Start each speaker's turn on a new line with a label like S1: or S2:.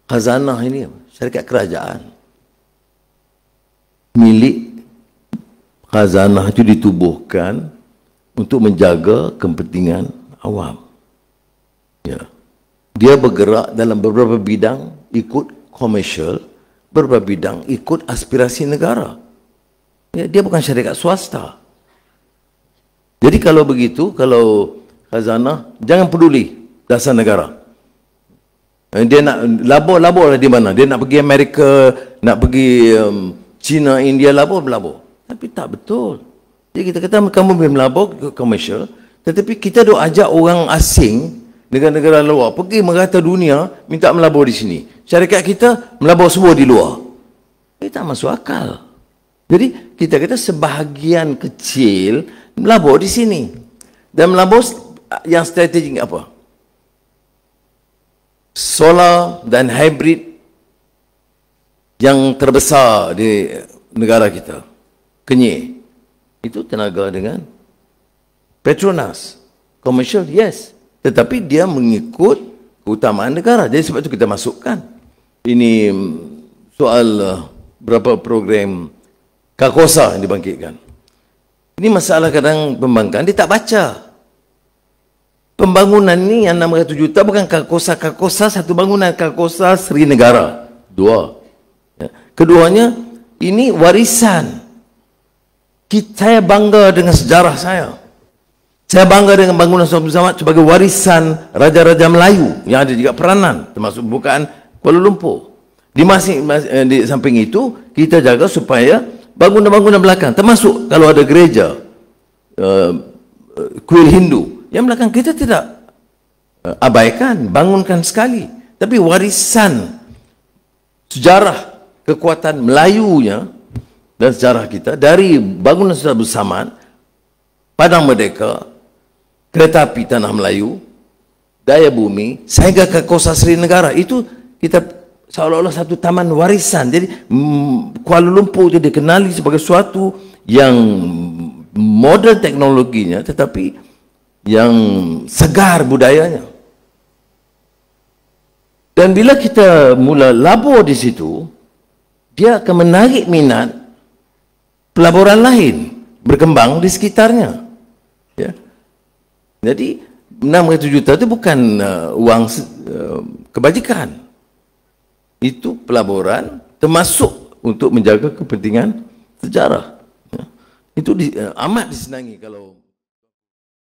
S1: khazanah ini syarikat kerajaan. Milik khazanah itu ditubuhkan untuk menjaga kepentingan awam. Ya. Dia bergerak dalam beberapa bidang ikut komersial, beberapa bidang ikut aspirasi negara. Ya, dia bukan syarikat swasta. Jadi kalau begitu, kalau khazanah, jangan peduli dasar negara. Dia nak labor di mana? Dia nak pergi Amerika, nak pergi China, India, labor. Tapi tak betul. Jadi kita kata kamu boleh melabur ke komersial, tetapi kita duk ajak orang asing, negara-negara luar, pergi merata dunia, minta melabur di sini. Syarikat kita melabur semua di luar. Ini tak masuk akal. Jadi kita kata sebahagian kecil melabur di sini. Dan melabur yang strategik apa? Solar dan hybrid yang terbesar di negara kita. Kenyir. Itu tenaga dengan Petronas. Komersial, yes. Tetapi dia mengikut keutamaan negara. Jadi sebab itu kita masukkan. Ini soal berapa program Karkosa yang dibangkitkan. Ini masalah kadang pembangkang, dia tak baca. Pembangunan ni yang 600 juta bukan Karkosa satu bangunan, Karkosa Sri Negara. Dua. Ya. Keduanya, ini warisan. Saya bangga dengan sejarah saya. Saya bangga dengan bangunan Sultan Abdul Samad sebagai warisan Raja-Raja Melayu yang ada juga peranan, termasuk pembukaan Kuala Lumpur. Di samping itu, kita jaga supaya bangunan-bangunan belakang, termasuk kalau ada gereja, kuil Hindu, yang belakang kita tidak abaikan, bangunkan sekali. Tapi warisan sejarah kekuatan Melayunya dan sejarah kita dari bangunan Sultan Abdul Samad, Padang Merdeka, kereta api Tanah Melayu, daya bumi, sehingga ke Karkosa Sri Negara, itu kita seolah-olah satu taman warisan. Jadi Kuala Lumpur itu dikenali sebagai suatu yang modern teknologinya, tetapi yang segar budayanya. Dan bila kita mula labur di situ, dia akan menarik minat pelaburan lain berkembang di sekitarnya. Ya. Jadi 600 juta itu bukan uang kebajikan. Itu pelaburan termasuk untuk menjaga kepentingan sejarah. Ya. Itu amat disenangi kalau